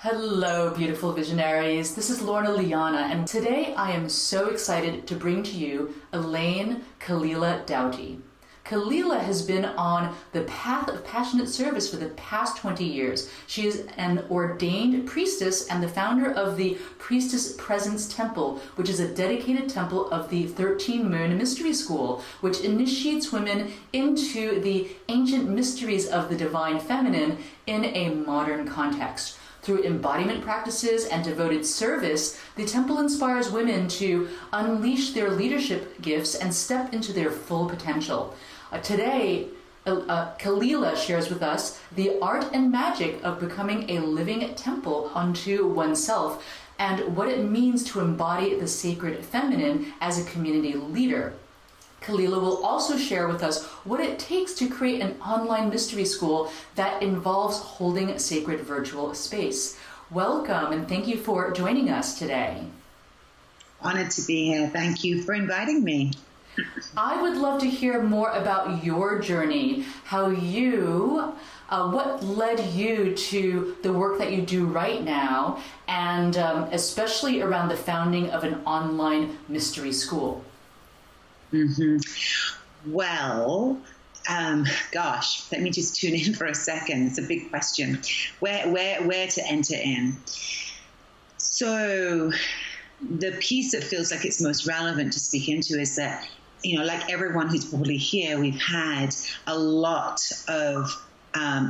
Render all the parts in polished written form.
Hello, beautiful visionaries. This is Lorna Liana, and today I am so excited to bring to you Elayne Kalila Doughty. Kalila has been on the path of passionate service for the past 20 years. She is an ordained priestess and the founder of the Priestess Presence Temple, which is a dedicated temple of the 13 Moon Mystery School, which initiates women into the ancient mysteries of the divine feminine in a modern context. Through embodiment practices and devoted service, the temple inspires women to unleash their leadership gifts and step into their full potential. Today, Kalila shares with us the art and magic of becoming a living temple unto oneself and what it means to embody the sacred feminine as a community leader. Kalila will also share with us what it takes to create an online mystery school that involves holding sacred virtual space. Welcome, and thank you for joining us today. Honored to be here. Thank you for inviting me. I would love to hear more about your journey, how you, what led you to the work that you do right now, and especially around the founding of an online mystery school. Well, gosh, let me just tune in for a second. It's a big question. Where to enter in? So the piece that feels like it's most relevant to speak into is that, like everyone who's probably here, we've had a lot of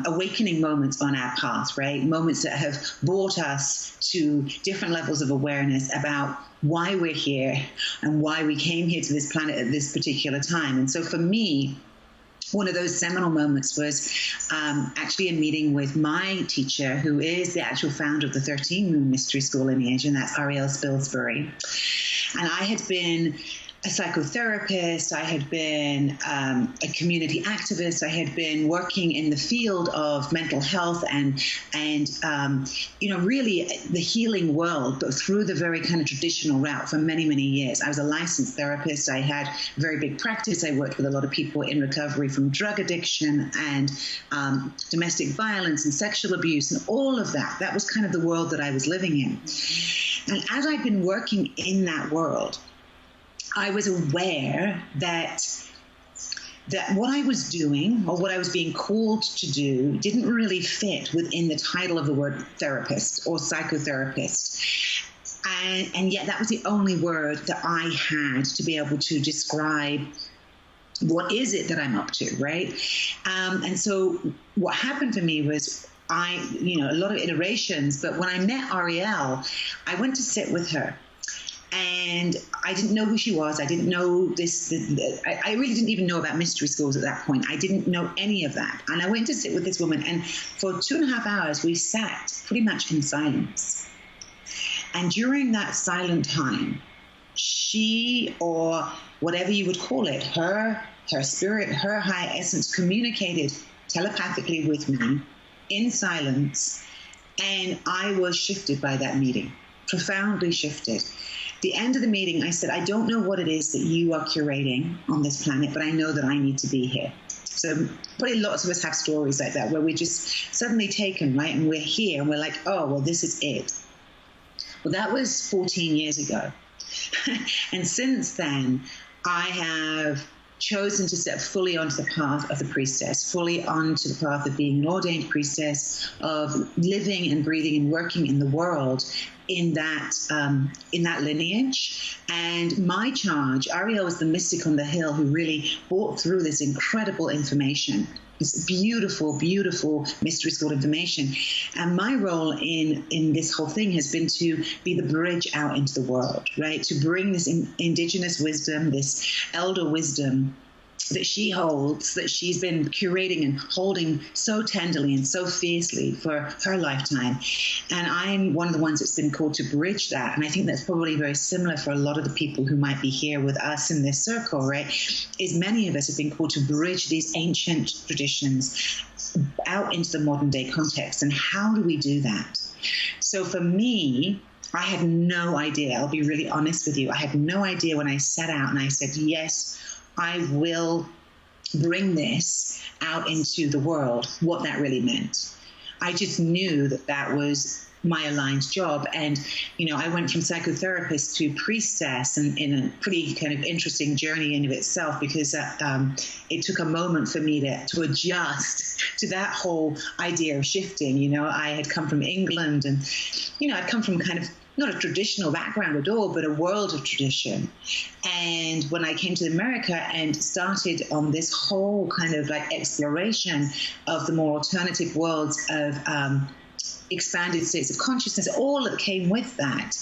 awakening moments on our path, right? Moments that have brought us to different levels of awareness about why we're here and why we came here to this planet at this particular time. And so for me, one of those seminal moments was actually a meeting with my teacher, who is the actual founder of the 13 Moon Mystery School lineage, and that's Ariel Spilsbury. And I had been a psychotherapist, I had been a community activist, I had been working in the field of mental health and really the healing world, but through the very kind of traditional route for many, many years. I was a licensed therapist. I had a very big practice. I worked with a lot of people in recovery from drug addiction and domestic violence and sexual abuse and all of that. That was kind of the world that I was living in. And as I've been working in that world, I was aware that what I was doing or what I was being called to do didn't really fit within the title of the word therapist or psychotherapist. And yet that was the only word that I had to be able to describe what is it that I'm up to, right? And so what happened for me was a lot of iterations, but when I met Ariel, I went to sit with her. And I didn't know who she was. I didn't know this. I really didn't even know about mystery schools at that point. I didn't know any of that. And I went to sit with this woman, and for 2.5 hours, we sat pretty much in silence. And during that silent time, she, or whatever you would call it, her spirit, her higher essence, communicated telepathically with me in silence. And I was shifted by that meeting, profoundly shifted. The end of the meeting, I said, I don't know what it is that you are curating on this planet, but I know that I need to be here. So probably lots of us have stories like that where we're just suddenly taken, right? And we're here and we're like, oh, well, this is it. Well, that was 14 years ago. And since then, I have chosen to step fully onto the path of the priestess, fully onto the path of being an ordained priestess, of living and breathing and working in the world in that lineage. And my charge, Ariel was the mystic on the hill who really brought through this incredible information, this beautiful, beautiful mystery school information. And my role in this whole thing has been to be the bridge out into the world, right? To bring this indigenous wisdom, this elder wisdom that she holds, that she's been curating and holding so tenderly and so fiercely for her lifetime. And I'm one of the ones that's been called to bridge that. And I think that's probably very similar for a lot of the people who might be here with us in this circle, right? Is many of us have been called to bridge these ancient traditions out into the modern day context. And how do we do that? So for me, I had no idea. I'll be really honest with you. I had no idea when I set out and I said, yes, I will bring this out into the world, what that really meant. I just knew that that was my aligned job. And, I went from psychotherapist to priestess, and in a pretty kind of interesting journey in of itself, because it took a moment for me to adjust to that whole idea of shifting. I had come from England, and, I'd come from kind of not a traditional background at all, but a world of tradition. And when I came to America and started on this whole kind of like exploration of the more alternative worlds of expanded states of consciousness, all that came with that,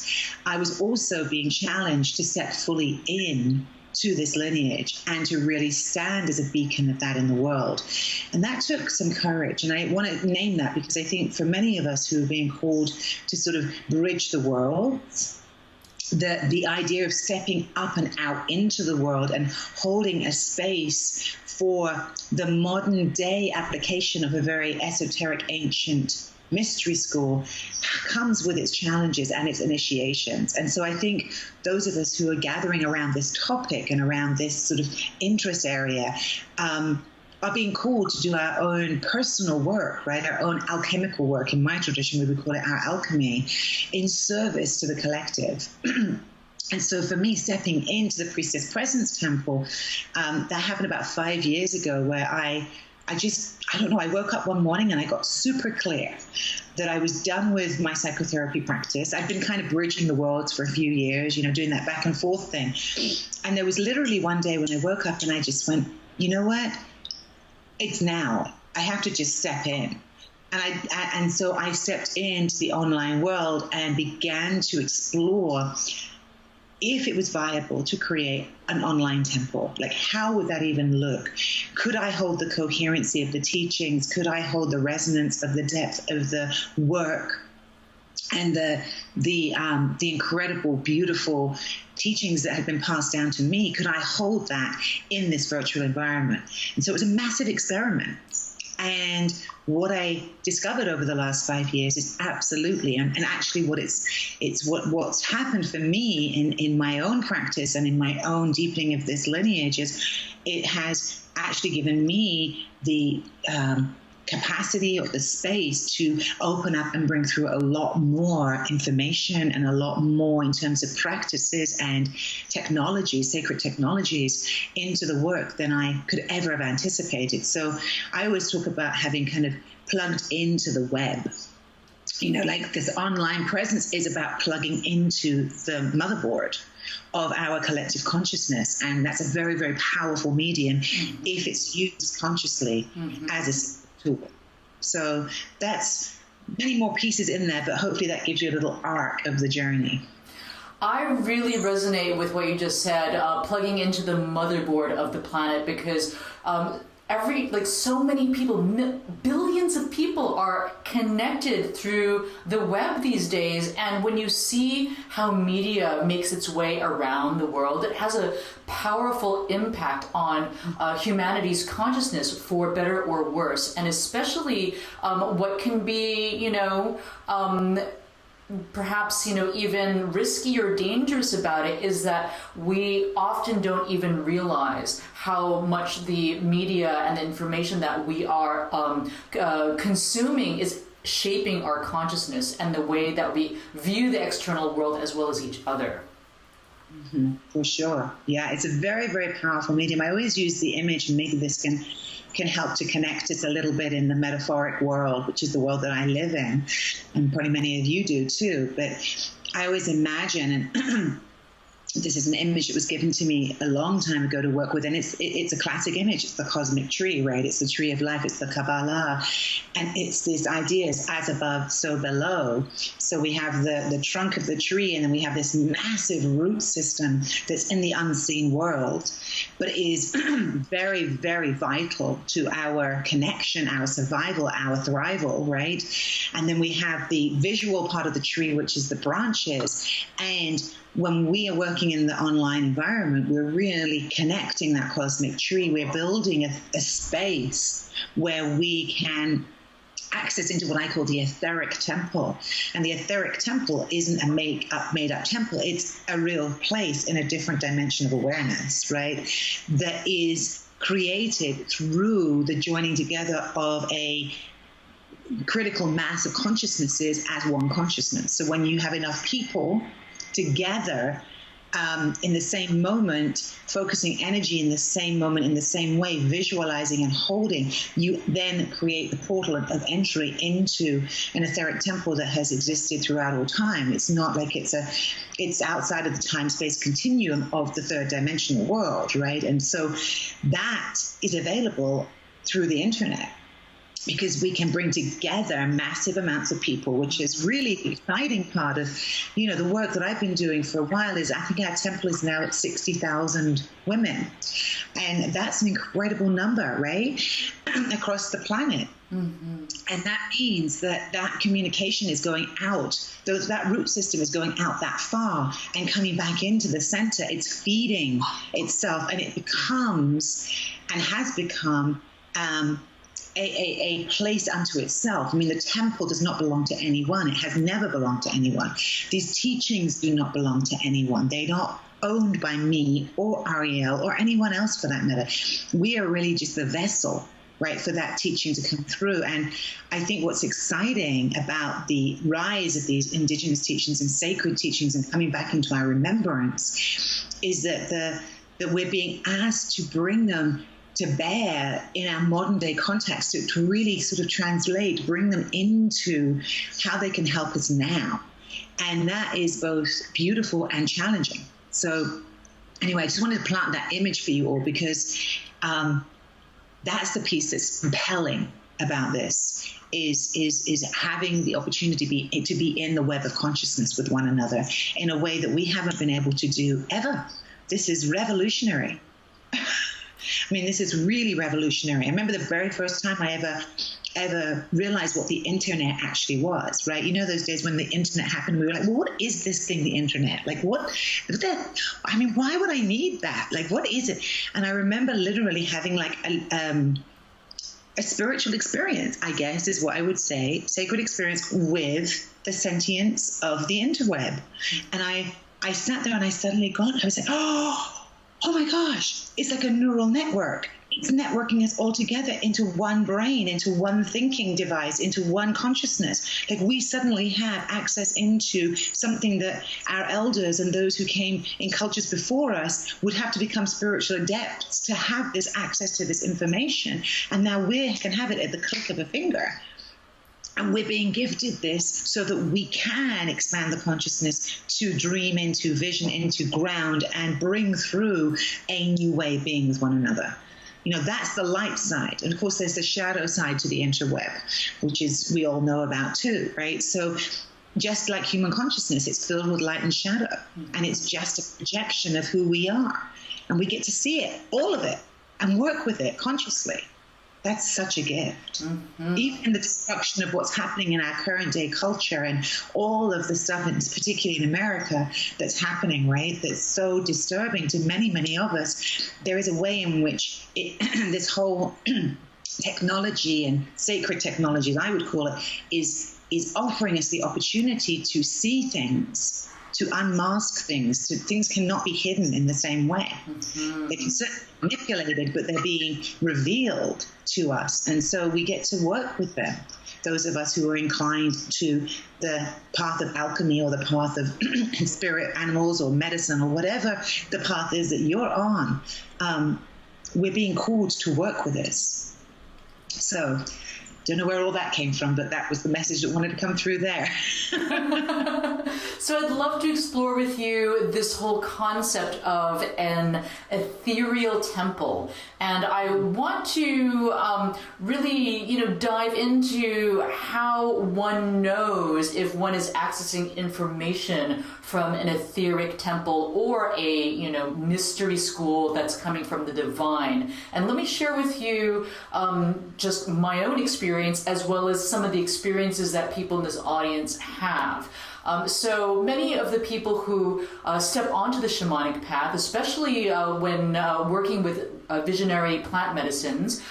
I was also being challenged to step fully in to this lineage and to really stand as a beacon of that in the world. And that took some courage. And I want to name that because I think for many of us who are being called to sort of bridge the worlds, the idea of stepping up and out into the world and holding a space for the modern day application of a very esoteric, ancient mystery school comes with its challenges and its initiations. And so I think those of us who are gathering around this topic and around this sort of interest area are being called to do our own personal work, right? Our own alchemical work. In my tradition, we would call it our alchemy, in service to the collective. And so for me, stepping into the Priestess Presence Temple, that happened about 5 years ago, where I don't know, I woke up one morning and I got super clear that I was done with my psychotherapy practice. I'd been kind of bridging the worlds for a few years, doing that back and forth thing. And there was literally one day when I woke up and I just went, you know what? It's now. I have to just step in. And so I stepped into the online world and began to explore if it was viable to create an online temple. Like, how would that even look? Could I hold the coherency of the teachings? Could I hold the resonance of the depth of the work and the incredible, beautiful teachings that had been passed down to me? Could I hold that in this virtual environment? And so it was a massive experiment. And what I discovered over the last 5 years is absolutely, and actually what's happened for me in my own practice and in my own deepening of this lineage is it has actually given me the capacity or the space to open up and bring through a lot more information and a lot more in terms of practices and technologies, sacred technologies, into the work than I could ever have anticipated. So I always talk about having kind of plugged into the web. Like this online presence is about plugging into the motherboard of our collective consciousness. And that's a very, very powerful medium if it's used consciously as a tool. So that's many more pieces in there, but hopefully that gives you a little arc of the journey. I really resonate with what you just said, plugging into the motherboard of the planet, because so many people, billions of people are connected through the web these days. And when you see how media makes its way around the world, it has a powerful impact on humanity's consciousness, for better or worse. And especially what can be, perhaps, even risky or dangerous about it is that we often don't even realize how much the media and the information that we are consuming is shaping our consciousness and the way that we view the external world as well as each other. For sure. Yeah, it's a very, very powerful medium. I always use the image, and maybe this can help to connect us a little bit in the metaphoric world, which is the world that I live in, and probably many of you do too. But I always imagine, and this is an image that was given to me a long time ago to work with, and it's a classic image. It's the cosmic tree, right? It's the tree of life. It's the Kabbalah, and it's these ideas as above, so below. So we have the trunk of the tree, and then we have this massive root system that's in the unseen world, but is very, very vital to our connection, our survival, our thrival, right? And then we have the visual part of the tree, which is the branches. And when we are working in the online environment, we're really connecting that cosmic tree. We're building a space where we can access into what I call the etheric temple. And the etheric temple isn't a made-up temple. It's a real place in a different dimension of awareness, right? That is created through the joining together of a critical mass of consciousnesses as one consciousness. So when you have enough people together in the same moment, focusing energy in the same moment, in the same way, visualizing and holding, you then create the portal of entry into an etheric temple that has existed throughout all time. It's not like it's outside of the time-space continuum of the third dimensional world, right? And so that is available through the internet, because we can bring together massive amounts of people, which is really the exciting part of, the work that I've been doing for a while. Is I think our temple is now at 60,000 women. And that's an incredible number, right? Across the planet. Mm-hmm. And that means that communication is going out. That root system is going out that far and coming back into the center. It's feeding itself, and it becomes and has become a place unto itself. I mean, the temple does not belong to anyone. It has never belonged to anyone. These teachings do not belong to anyone. They're not owned by me or Ariel or anyone else for that matter. We are really just the vessel, right, for that teaching to come through. And I think what's exciting about the rise of these indigenous teachings and sacred teachings and coming back into our remembrance is that we're being asked to bring them to bear in our modern day context, to really sort of bring them into how they can help us now. And that is both beautiful and challenging. So anyway, I just wanted to plant that image for you all, because that's the piece that's compelling about this, is having the opportunity to be in the web of consciousness with one another in a way that we haven't been able to do ever. This is revolutionary. I mean, this is really revolutionary. I remember the very first time I ever realized what the internet actually was, right? You know, those days when the internet happened, we were like, well, what is this thing, the internet? Like, I mean, why would I need that? Like, what is it? And I remember literally having like a spiritual experience, I guess is what I would say, sacred experience with the sentience of the interweb. And I sat there and I suddenly I was like, oh my gosh, it's like a neural network. It's networking us all together into one brain, into one thinking device, into one consciousness. Like, we suddenly have access into something that our elders and those who came in cultures before us would have to become spiritual adepts to have this access to this information. And now we can have it at the click of a finger. And we're being gifted this so that we can expand the consciousness to dream into, vision into, ground, and bring through a new way of being with one another. That's the light side. And of course, there's the shadow side to the interweb, which is we all know about too, right? So just like human consciousness, it's filled with light and shadow. And it's just a projection of who we are. And we get to see it, all of it, and work with it consciously. That's such a gift. Mm-hmm. Even the destruction of what's happening in our current day culture and all of the stuff, particularly in America, that's happening, right? That's so disturbing to many, many of us. There is a way in which this whole technology and sacred technology, as I would call it, is offering us the opportunity to see things, to unmask things. Things cannot be hidden in the same way. Mm-hmm. They can certainly be manipulated, but they're being revealed to us. And so we get to work with them. Those of us who are inclined to the path of alchemy or the path of spirit animals or medicine or whatever the path is that you're on, we're being called to work with this. So don't know where all that came from, but that was the message that wanted to come through there. So I'd love to explore with you this whole concept of an ethereal temple. And I want to really, dive into how one knows if one is accessing information from an etheric temple or a, mystery school that's coming from the divine. And let me share with you just my own experience, as well as some of the experiences that people in this audience have. So many of the people who step onto the shamanic path, especially when working with visionary plant medicines,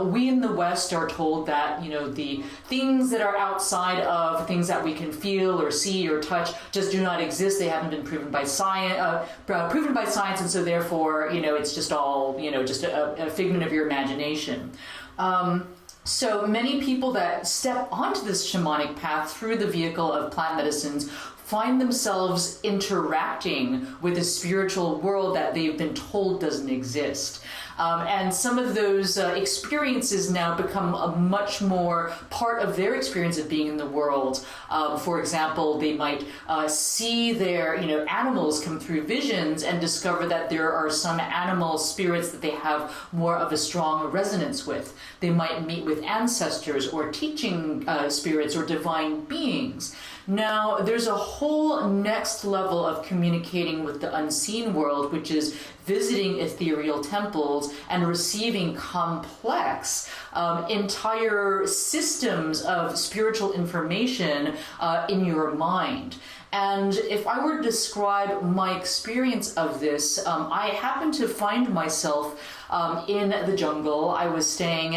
we in the West are told that, the things that are outside of things that we can feel or see or touch just do not exist. They haven't been proven by science, and so therefore, it's just all, just a figment of your imagination. So many people that step onto this shamanic path through the vehicle of plant medicines find themselves interacting with a spiritual world that they've been told doesn't exist. And some of those experiences now become a much more part of their experience of being in the world. For example, they might see their animals come through visions and discover that there are some animal spirits that they have more of a strong resonance with. They might meet with ancestors or teaching spirits or divine beings. Now, there's a whole next level of communicating with the unseen world, which is visiting ethereal temples and receiving complex entire systems of spiritual information in your mind. And if I were to describe my experience of this, I happened to find myself in the jungle. I was staying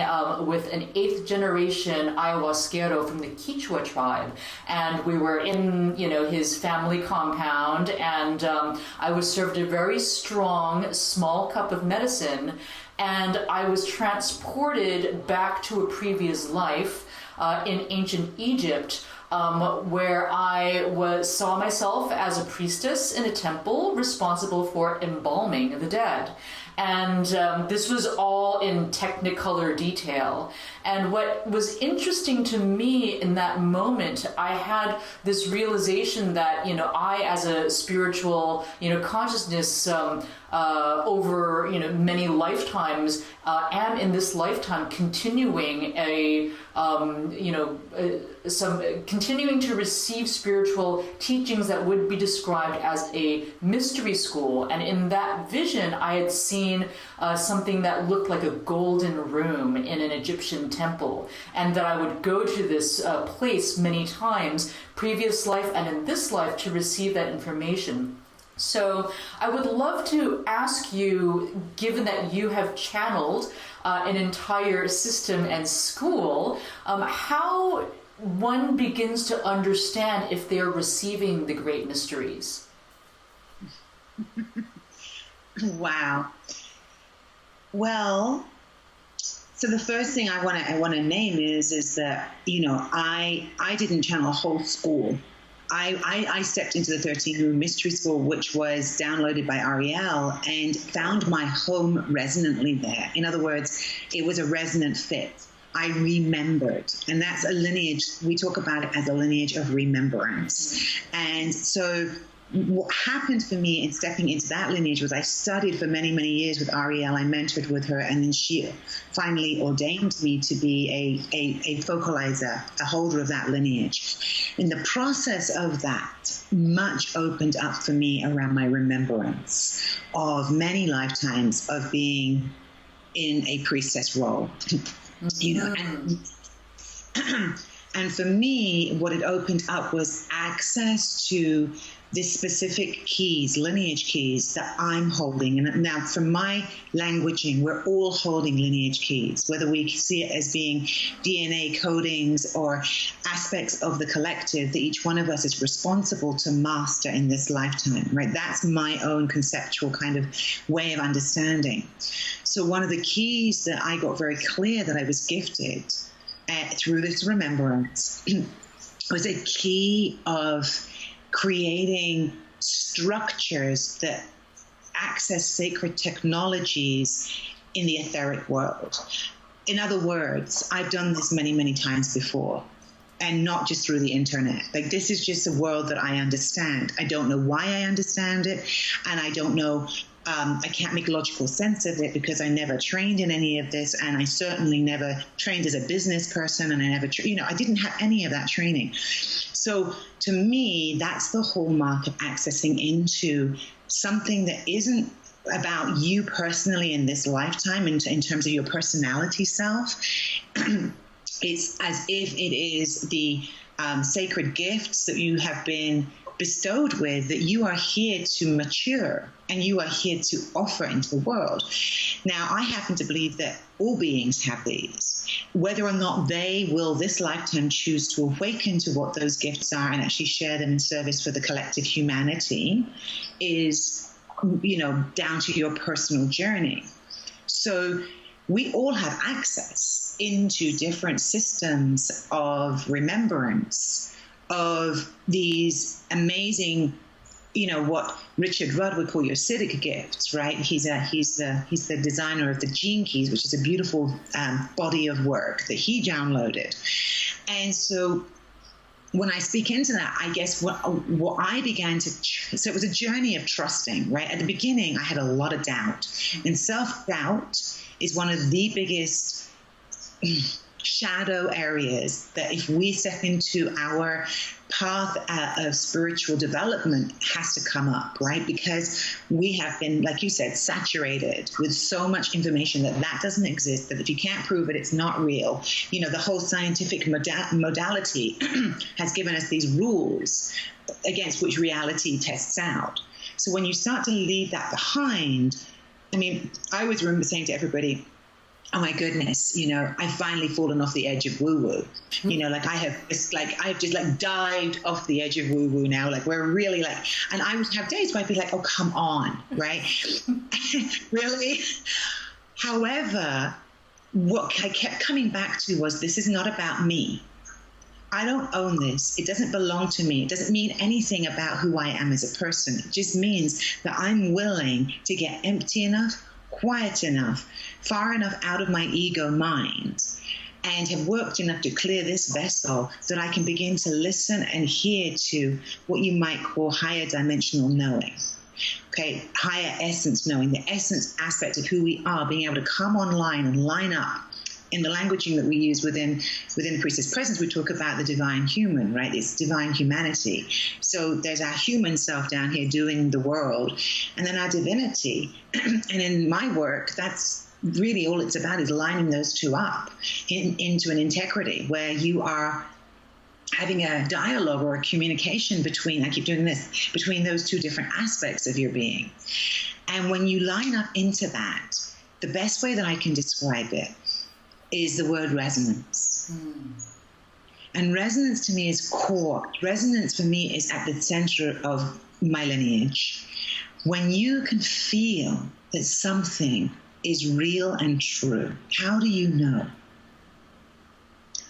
with an 8th generation ayahuasquero from the Quechua tribe, and we were in his family compound, and I was served a very strong small cup of medicine, and I was transported back to a previous life in ancient Egypt, where I saw myself as a priestess in a temple responsible for embalming the dead. And this was all in technicolor detail. And what was interesting to me in that moment, I had this realization that, I as a spiritual, consciousness over, many lifetimes, am in this lifetime continuing continuing to receive spiritual teachings that would be described as a mystery school. And in that vision, I had seen something that looked like a golden room in an Egyptian temple, and that I would go to this place many times, previous life and in this life, to receive that information. So I would love to ask you, given that you have channeled an entire system and school, how one begins to understand if they're receiving the great mysteries. Wow. Well, so the first thing I want to name is that I didn't channel a whole school. I stepped into the 13-room mystery school, which was downloaded by Ariel, and found my home resonantly there. In other words, it was a resonant fit. I remembered, and that's a lineage. We talk about it as a lineage of remembrance. And so what happened for me in stepping into that lineage was I studied for many, many years with Ariel. I mentored with her, and then she finally ordained me to be a focalizer, a holder of that lineage. In the process of that, much opened up for me around my remembrance of many lifetimes of being in a priestess role. And for me, what it opened up was access to the specific keys, lineage keys that I'm holding. And now from my languaging, we're all holding lineage keys, whether we see it as being DNA codings or aspects of the collective that each one of us is responsible to master in this lifetime, right? That's my own conceptual kind of way of understanding. So one of the keys that I got very clear that I was gifted through this remembrance was a key of creating structures that access sacred technologies in the etheric world. In other words, I've done this many, many times before, and not just through the internet. Like, this is just a world that I understand. I don't know why I understand it, and I don't know, I can't make logical sense of it because I never trained in any of this, and I certainly never trained as a business person, and I never, I didn't have any of that training. So to me, that's the hallmark of accessing into something that isn't about you personally in this lifetime in terms of your personality self. It's as if it is the sacred gifts that you have been bestowed with, that you are here to mature and you are here to offer into the world. Now, I happen to believe that all beings have these. Whether or not they will this lifetime choose to awaken to what those gifts are and actually share them in service for the collective humanity is, down to your personal journey. So we all have access into different systems of remembrance of these amazing, what Richard Rudd would call your Siddhic gifts, right? He's the designer of the Gene Keys, which is a beautiful body of work that he downloaded. And so when I speak into that, I guess what I began to, so it was a journey of trusting, right? At the beginning, I had a lot of doubt. And self-doubt is one of the biggest shadow areas that if we step into our path of spiritual development has to come up, right? Because we have been, like you said, saturated with so much information that doesn't exist, that if you can't prove it, it's not real. The whole scientific modality has given us these rules against which reality tests out. So when you start to leave that behind, I always remember saying to everybody, oh my goodness, I've finally fallen off the edge of woo-woo. I've just dived off the edge of woo-woo now. Like we're really and I would have days where I'd be like, oh, come on, right? Really? However, what I kept coming back to was, this is not about me. I don't own this. It doesn't belong to me. It doesn't mean anything about who I am as a person. It just means that I'm willing to get empty enough, quiet enough, far enough out of my ego mind, and have worked enough to clear this vessel that I can begin to listen and hear to what you might call higher dimensional knowing. Okay, higher essence knowing, the essence aspect of who we are, being able to come online and line up. In the languaging that we use within the Priestess Presence, we talk about the divine human, right? It's divine humanity. So there's our human self down here doing the world, and then our divinity. And in my work, that's really all it's about, is lining those two up into an integrity where you are having a dialogue or a communication between, I keep doing this, between those two different aspects of your being. And when you line up into that, the best way that I can describe it is the word resonance. And resonance to me is core. Resonance for me is at the center of my lineage. When you can feel that something is real and true, how do you know?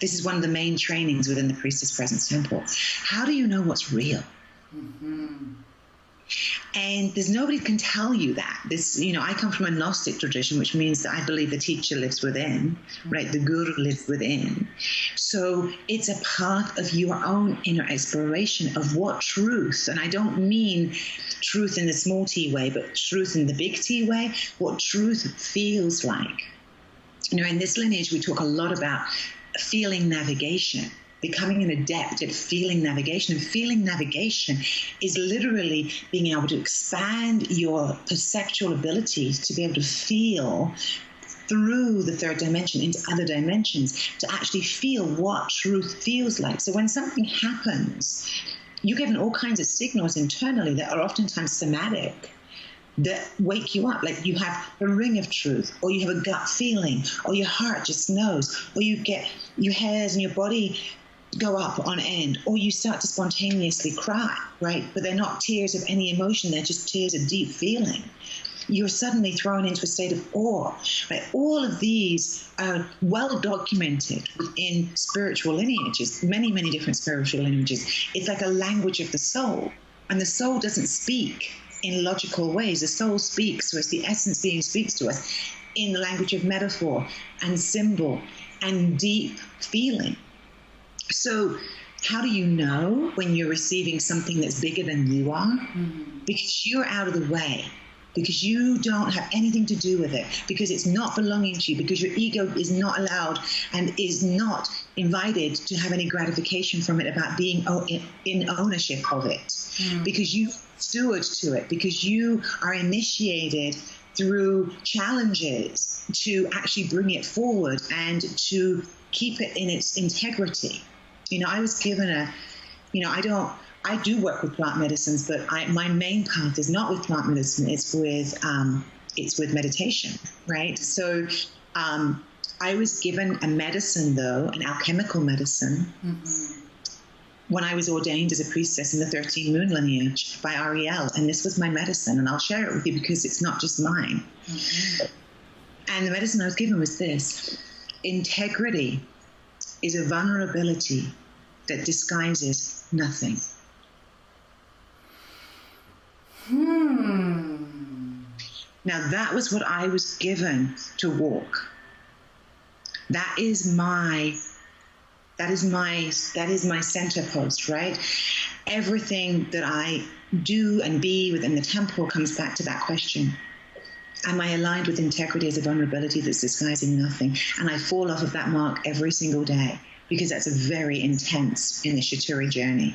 This is one of the main trainings within the Priestess Presence Temple. How do you know what's real? And there's nobody can tell you that. I come from a Gnostic tradition, which means that I believe the teacher lives within, right? The guru lives within. So it's a part of your own inner exploration of what truth, and I don't mean truth in the small t way, but truth in the big T way, what truth feels like. In this lineage, we talk a lot about feeling navigation. Becoming an adept at feeling navigation. And feeling navigation is literally being able to expand your perceptual abilities to be able to feel through the third dimension into other dimensions, to actually feel what truth feels like. So when something happens, you're given all kinds of signals internally that are oftentimes somatic, that wake you up. Like you have a ring of truth, or you have a gut feeling, or your heart just knows, or you get your hairs and your body go up on end, or you start to spontaneously cry, right? But they're not tears of any emotion, they're just tears of deep feeling. You're suddenly thrown into a state of awe, right? All of these are well documented within spiritual lineages, many, many different spiritual lineages. It's like a language of the soul, and the soul doesn't speak in logical ways. The soul speaks to us, the essence being speaks to us in the language of metaphor and symbol and deep feeling. So how do you know when you're receiving something that's bigger than you are? Because you're out of the way, because you don't have anything to do with it, because it's not belonging to you, because your ego is not allowed and is not invited to have any gratification from it about being in ownership of it, because you steward to it, because you are initiated through challenges to actually bring it forward and to keep it in its integrity. I was given I do work with plant medicines, but my main path is not with plant medicine. It's with meditation, right? So I was given a medicine, though, an alchemical medicine, when I was ordained as a priestess in the 13 moon lineage by Ariel. And this was my medicine, and I'll share it with you because it's not just mine. And the medicine I was given was this: integrity is a vulnerability that disguises nothing. Now that was what I was given to walk. That is my center post, right? Everything that I do and be within the temple comes back to that question. Am I aligned with integrity as a vulnerability that's disguising nothing? And I fall off of that mark every single day, because that's a very intense initiatory journey,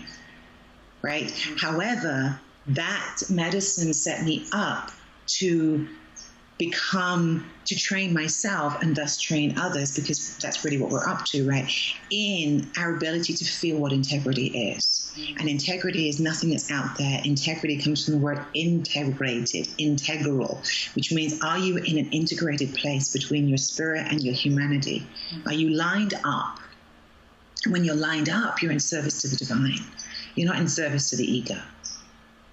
right? However, that medicine set me up to train myself and thus train others, because that's really what we're up to, right? In our ability to feel what integrity is. And integrity is nothing that's out there. Integrity comes from the word integrated, integral, which means, are you in an integrated place between your spirit and your humanity? Are you lined up? When you're lined up, you're in service to the divine. You're not in service to the ego.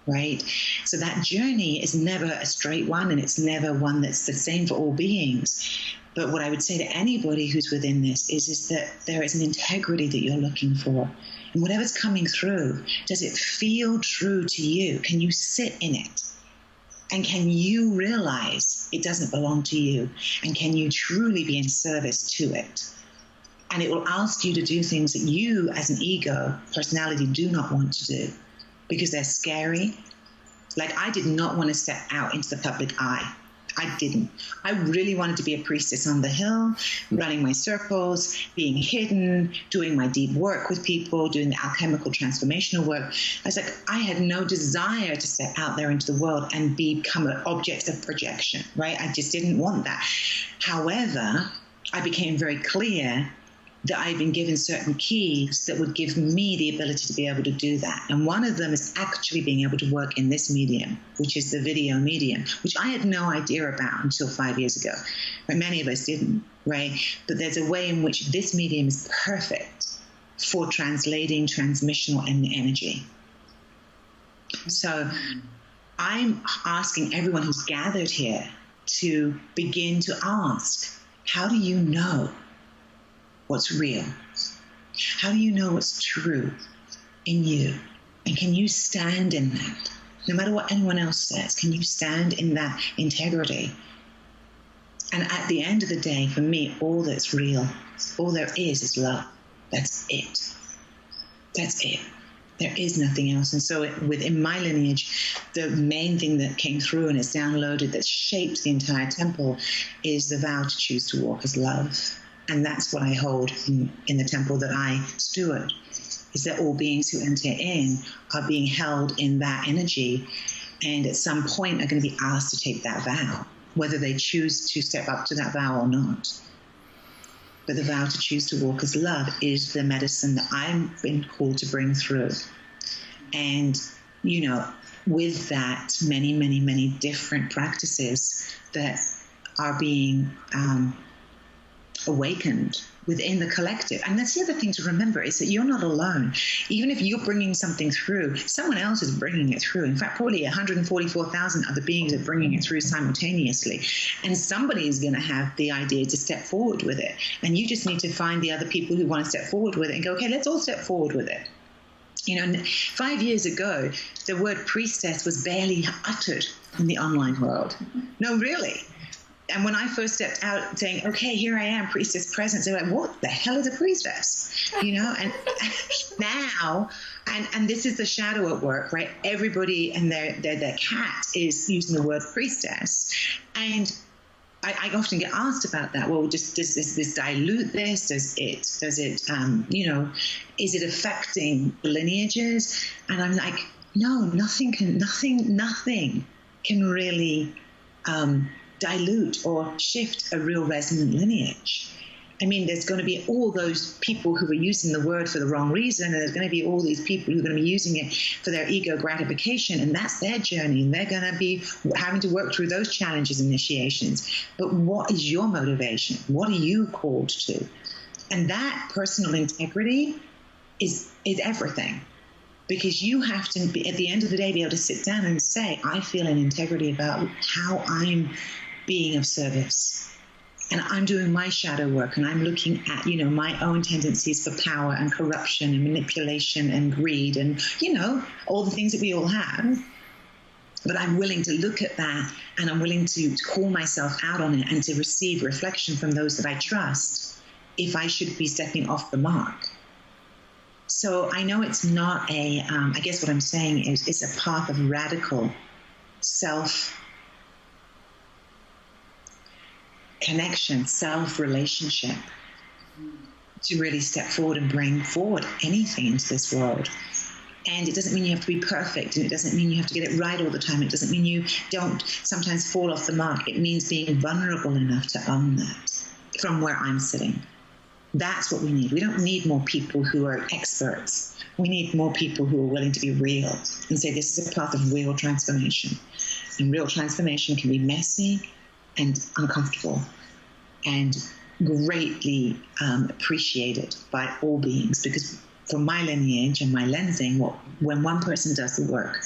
Right? So that journey is never a straight one, and it's never one that's the same for all beings. But what I would say to anybody who's within this is that there is an integrity that you're looking for. And whatever's coming through, does it feel true to you? Can you sit in it? And can you realize it doesn't belong to you? And can you truly be in service to it? And it will ask you to do things that you, as an ego personality, do not want to do, because they're scary. Like, I did not want to step out into the public eye. I didn't. I really wanted to be a priestess on the hill, running my circles, being hidden, doing my deep work with people, doing the alchemical transformational work. I was like, I had no desire to step out there into the world and become an object of projection, right? I just didn't want that. However, I became very clear that I've been given certain keys that would give me the ability to be able to do that. And one of them is actually being able to work in this medium, which is the video medium, which I had no idea about until 5 years ago. But many of us didn't, right? But there's a way in which this medium is perfect for translating transmissional energy. So I'm asking everyone who's gathered here to begin to ask, how do you know what's real? How do you know what's true in you? And can you stand in that? No matter what anyone else says, can you stand in that integrity? And at the end of the day, for me, all that's real, all there is love. That's it. That's it. There is nothing else. And so within my lineage, the main thing that came through and is downloaded that shapes the entire temple is the vow to choose to walk as love. And that's what I hold in the temple that I steward, is that all beings who enter in are being held in that energy, and at some point are going to be asked to take that vow, whether they choose to step up to that vow or not. But the vow to choose to walk as love is the medicine that I've been called to bring through. And, you know, with that, many, many, many different practices that are being awakened within the collective. And that's the other thing to remember, is that you're not alone. Even if you're bringing something through, someone else is bringing it through. In fact, probably 144,000 other beings are bringing it through simultaneously. And somebody is going to have the idea to step forward with it. And you just need to find the other people who want to step forward with it and go, okay, let's all step forward with it. You know, 5 years ago, the word priestess was barely uttered in the online world. No, really. And when I first stepped out saying, okay, here I am, Priestess Presence, they're like, what the hell is a priestess? You know, and now, and this is the shadow at work, right? Everybody and their cat is using the word priestess. And I often get asked about that. Well, does this dilute this? Does it, you know, is it affecting lineages? And I'm like, no, nothing can really, dilute or shift a real resonant lineage. I mean, there's going to be all those people who are using the word for the wrong reason, and there's going to be all these people who are going to be using it for their ego gratification, and that's their journey, and they're going to be having to work through those challenges, initiations. But what is your motivation? What are you called to? And that personal integrity is everything. Because you have to, be, at the end of the day, be able to sit down and say, I feel an integrity about how I'm being of service. And I'm doing my shadow work, and I'm looking at, you know, my own tendencies for power and corruption and manipulation and greed and, you know, all the things that we all have. But I'm willing to look at that, and I'm willing to call myself out on it and to receive reflection from those that I trust if I should be stepping off the mark. So I know it's not a, I guess what I'm saying is it's a path of radical self-connection, self-relationship to really step forward and bring forward anything into this world. And it doesn't mean you have to be perfect, and it doesn't mean you have to get it right all the time. It doesn't mean you don't sometimes fall off the mark. It means being vulnerable enough to own that from where I'm sitting. That's what we need. We don't need more people who are experts. We need more people who are willing to be real and say this is a path of real transformation. And real transformation can be messy and uncomfortable and greatly appreciated by all beings, because from my lineage and my lensing, when one person does the work,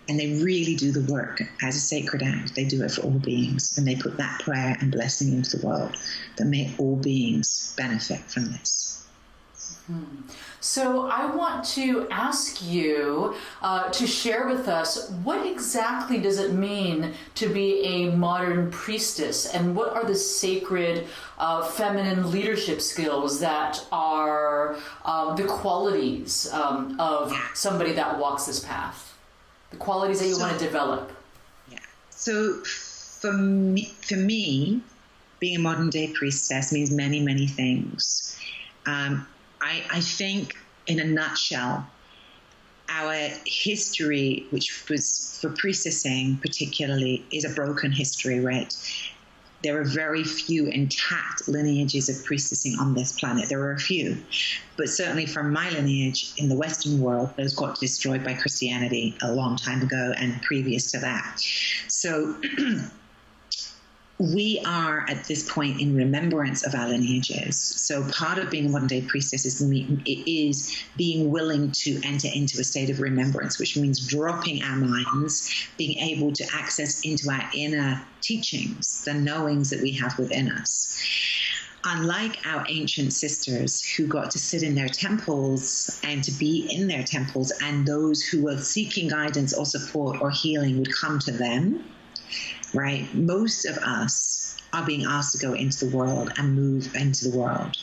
and they really do the work as a sacred act, they do it for all beings, and they put that prayer and blessing into the world, that may all beings benefit from this. So I want to ask you to share with us, what exactly does it mean to be a modern priestess, and what are the sacred feminine leadership skills that are the qualities of somebody that walks this path? The qualities that you want to develop. Yeah. So for me, being a modern day priestess means many, many things. I think, in a nutshell, our history, which was for priestessing particularly, is a broken history, right? There are very few intact lineages of priestessing on this planet. There are a few. But certainly from my lineage in the Western world, those got destroyed by Christianity a long time ago and previous to that. So we are at this point in remembrance of our lineages. So part of being a modern day priestess is being willing to enter into a state of remembrance, which means dropping our minds, being able to access into our inner teachings, the knowings that we have within us. Unlike our ancient sisters who got to sit in their temples and to be in their temples, and those who were seeking guidance or support or healing would come to them, right? Most of us are being asked to go into the world and move into the world.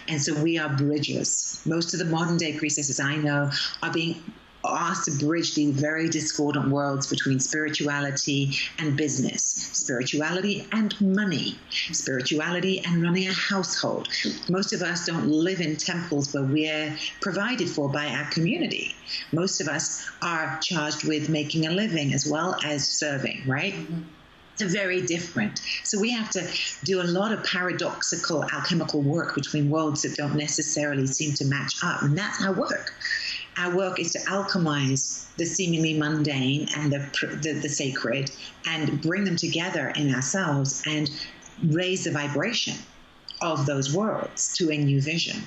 And so we are bridges. Most of the modern day priestesses I know are being asked to bridge the very discordant worlds between spirituality and business, spirituality and money, spirituality and running a household. Most of us don't live in temples where we're provided for by our community. Most of us are charged with making a living as well as serving, right? Mm-hmm. It's very different. So we have to do a lot of paradoxical alchemical work between worlds that don't necessarily seem to match up. And that's our work. Our work is to alchemize the seemingly mundane and the sacred and bring them together in ourselves and raise the vibration of those worlds to a new vision,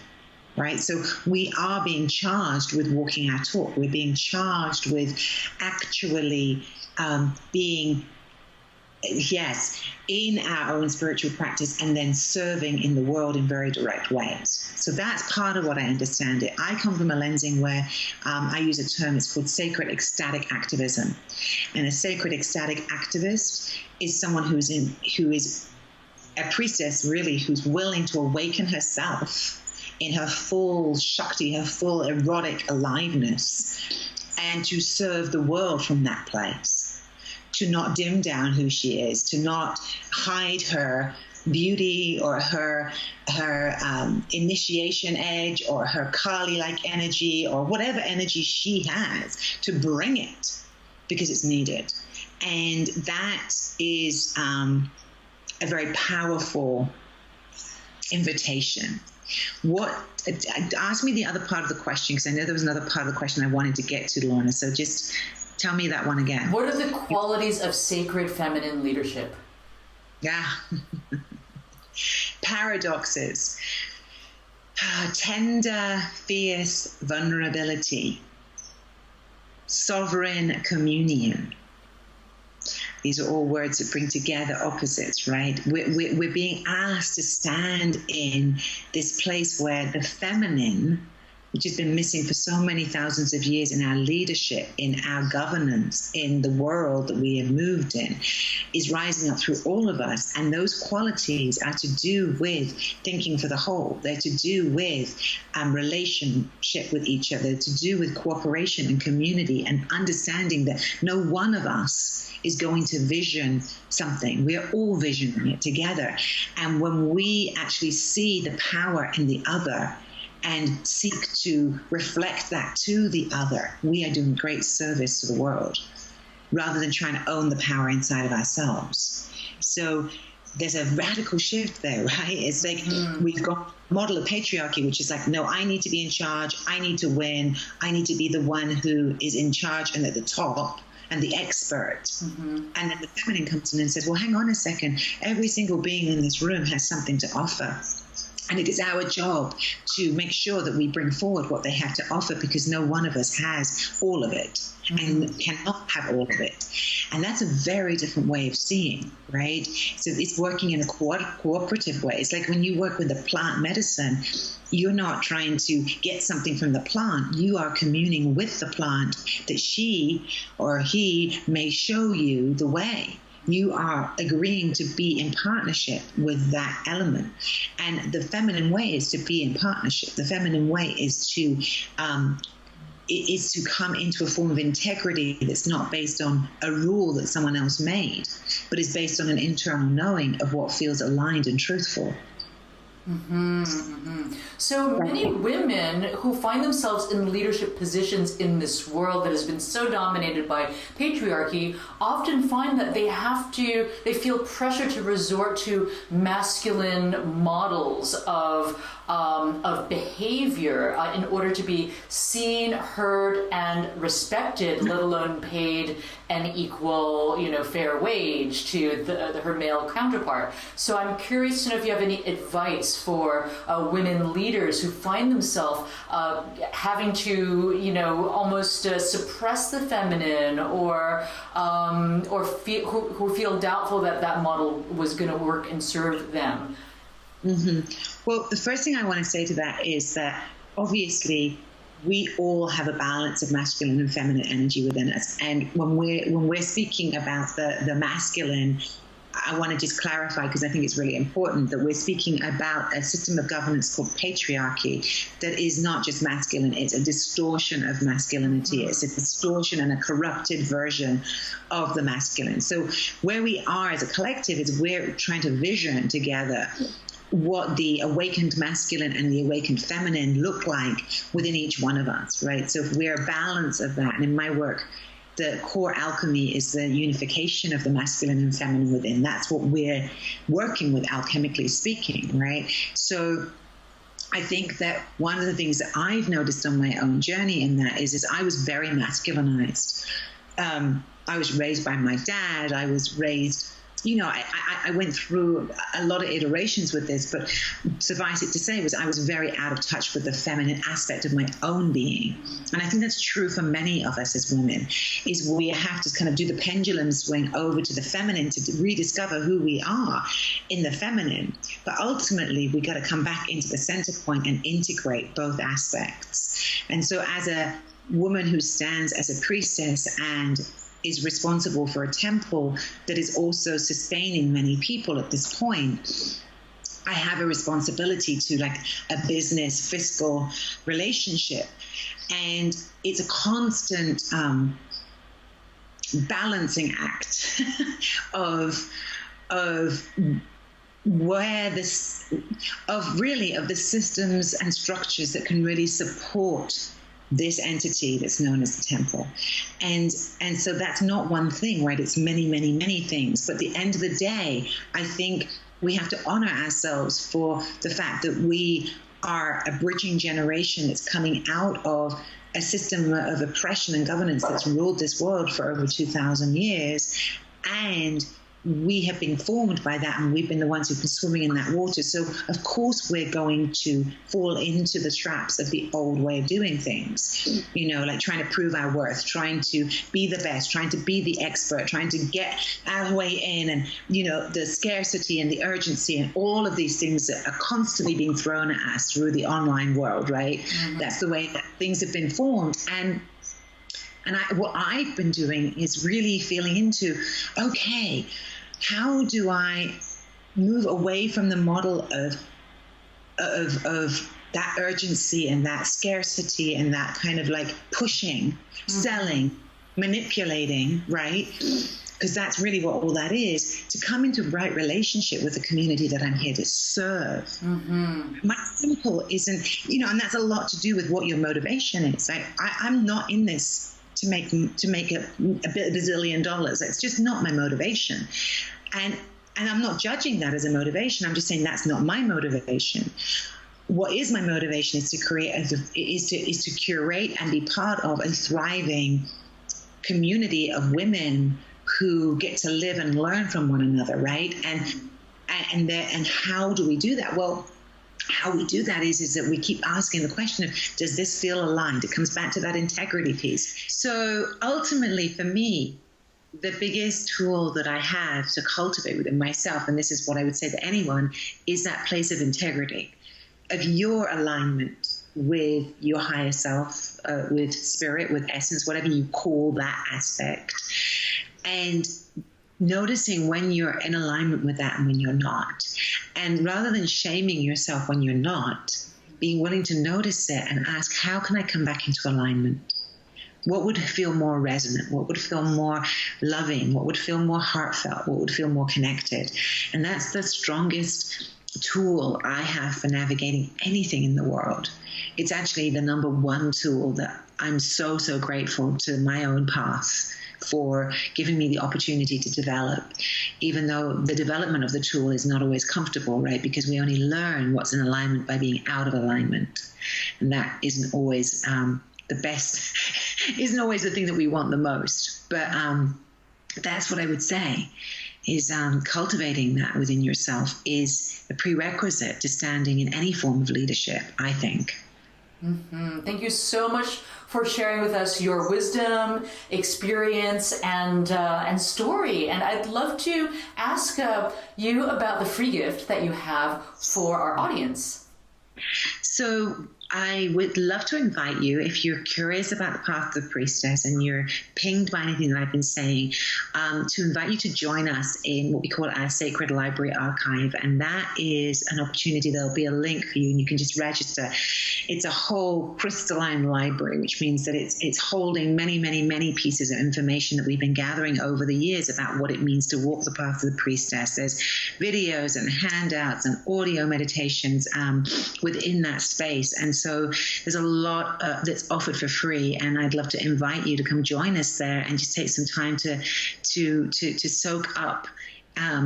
right? So we are being charged with walking our talk. We're being charged with actually being in our own spiritual practice and then serving in the world in very direct ways. So that's part of what I understand it. I come from a lensing where I use a term, it's called sacred ecstatic activism. And a sacred ecstatic activist is someone who is a priestess, really, who's willing to awaken herself in her full Shakti, her full erotic aliveness, and to serve the world from that place. To not dim down who she is, to not hide her beauty or her initiation edge or her Kali-like energy or whatever energy she has, to bring it because it's needed. And that is a very powerful invitation. Ask me the other part of the question, because I know there was another part of the question I wanted to get to, Lorna. So just tell me that one again. What are the qualities of sacred feminine leadership? Yeah. Paradoxes. Tender, fierce vulnerability. Sovereign communion. These are all words that bring together opposites, right? We're being asked to stand in this place where the feminine, which has been missing for so many thousands of years in our leadership, in our governance, in the world that we have moved in, is rising up through all of us. And those qualities are to do with thinking for the whole. They're to do with relationship with each other, to do with cooperation and community, and understanding that no one of us is going to vision something. We are all visioning it together. And when we actually see the power in the other and seek to reflect that to the other, we are doing great service to the world rather than trying to own the power inside of ourselves. So there's a radical shift there, right? It's like we've got a model of patriarchy, which is like, no, I need to be in charge. I need to win. I need to be the one who is in charge and at the top and the expert. And then the feminine comes in and says, well, hang on a second. Every single being in this room has something to offer. And it is our job to make sure that we bring forward what they have to offer, because no one of us has all of it and cannot have all of it. And that's a very different way of seeing, right? So it's working in a cooperative way. It's like when you work with the plant medicine, you're not trying to get something from the plant. You are communing with the plant that she or he may show you the way. You are agreeing to be in partnership with that element. And the feminine way is to be in partnership. The feminine way is to come into a form of integrity that's not based on a rule that someone else made, but is based on an internal knowing of what feels aligned and truthful. So many women who find themselves in leadership positions in this world that has been so dominated by patriarchy often find that they feel pressure to resort to masculine models of behavior in order to be seen, heard, and respected, let alone paid an equal, fair wage to her male counterpart. So I'm curious to know if you have any advice for women leaders who find themselves having to, almost suppress the feminine, or who feel doubtful that model was going to work and serve them. Well, the first thing I want to say to that is that obviously we all have a balance of masculine and feminine energy within us. And when we're speaking about the masculine, I want to just clarify, because I think it's really important, that we're speaking about a system of governance called patriarchy that is not just masculine. It's a distortion of masculinity. It's a distortion and a corrupted version of the masculine. So where we are as a collective is we're trying to vision together what the awakened masculine and the awakened feminine look like within each one of us, right? So if we're a balance of that, and in my work, the core alchemy is the unification of the masculine and feminine within. That's what we're working with, alchemically speaking, right? So I think that one of the things that I've noticed on my own journey in that is I was very masculinized. I was raised by my dad. I was raised, I went through a lot of iterations with this, but suffice it to say I was very out of touch with the feminine aspect of my own being. And I think that's true for many of us as women, is we have to kind of do the pendulum swing over to the feminine to rediscover who we are in the feminine. But ultimately, we got to come back into the center point and integrate both aspects. And so as a woman who stands as a priestess and is responsible for a temple that is also sustaining many people at this point, I have a responsibility to like a business fiscal relationship. And it's a constant balancing act of where this, of the systems and structures that can really support this entity that's known as the temple. And so that's not one thing, right? It's many, many, many things. But at the end of the day, I think we have to honor ourselves for the fact that we are a bridging generation that's coming out of a system of oppression and governance that's ruled this world for over 2,000 years. And we have been formed by that, and we've been the ones who've been swimming in that water. So, of course, we're going to fall into the traps of the old way of doing things, like trying to prove our worth, trying to be the best, trying to be the expert, trying to get our way in, and, the scarcity and the urgency and all of these things that are constantly being thrown at us through the online world, right? Mm-hmm. That's the way that things have been formed. And what I've been doing is really feeling into, okay, how do I move away from the model of that urgency and that scarcity and that kind of like pushing, mm-hmm. selling, manipulating, right? Because that's really what all that is, to come into right relationship with the community that I'm here to serve. Mm-hmm. My simple isn't, and that's a lot to do with what your motivation is. I'm not in this to make a bazillion dollars. It's just not my motivation. And I'm not judging that as a motivation. I'm just saying that's not my motivation. What is my motivation is to to curate and be part of a thriving community of women who get to live and learn from one another, right? And how do we do that? Well, how we do that is that we keep asking the question of, does this feel aligned? It comes back to that integrity piece. So ultimately, for me, the biggest tool that I have to cultivate within myself, and this is what I would say to anyone, is that place of integrity, of your alignment with your higher self, with spirit, with essence, whatever you call that aspect. And noticing when you're in alignment with that and when you're not. And rather than shaming yourself when you're not, being willing to notice it and ask, how can I come back into alignment? What would feel more resonant? What would feel more loving? What would feel more heartfelt? What would feel more connected? And that's the strongest tool I have for navigating anything in the world. It's actually the number one tool that I'm so, so grateful to my own path for giving me the opportunity to develop, even though the development of the tool is not always comfortable, right? Because we only learn what's in alignment by being out of alignment. And that isn't always the best, isn't always the thing that we want the most. But that's what I would say is cultivating that within yourself is a prerequisite to standing in any form of leadership, I think. Mm-hmm. Thank you so much for sharing with us your wisdom, experience, and story. And I'd love to ask you about the free gift that you have for our audience. So I would love to invite you, if you're curious about the path of the priestess and you're pinged by anything that I've been saying, to invite you to join us in what we call our Sacred Library Archive. And that is an opportunity. There'll be a link for you and you can just register. It's a whole crystalline library, which means that it's holding many, many, many pieces of information that we've been gathering over the years about what it means to walk the path of the priestess. There's videos and handouts and audio meditations within that space. And so there's a lot that's offered for free, and I'd love to invite you to come join us there and just take some time to soak up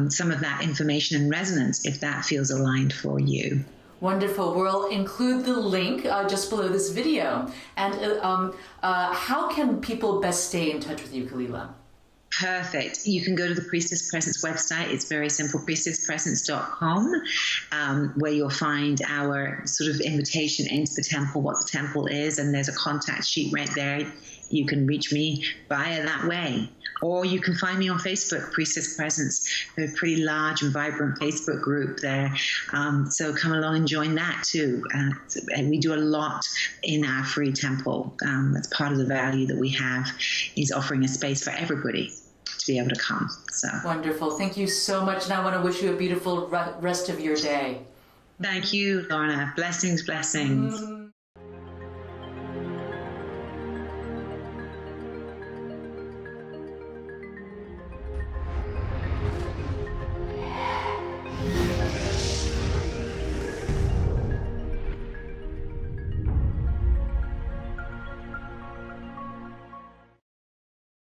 some of that information and resonance if that feels aligned for you. Wonderful. We'll include the link just below this video. And how can people best stay in touch with you, Kalila? Perfect. You can go to the Priestess Presence website. It's very simple, priestesspresence.com, where you'll find our sort of invitation into the temple, what the temple is, and there's a contact sheet right there. You can reach me via that way. Or you can find me on Facebook, Priestess Presence. There's a pretty large and vibrant Facebook group there. So come along and join that too. And we do a lot in our free temple. That's part of the value that we have, is offering a space for everybody to be able to come. So wonderful. Thank you so much. And I want to wish you a beautiful rest of your day. Thank you, Lorna. Blessings, blessings.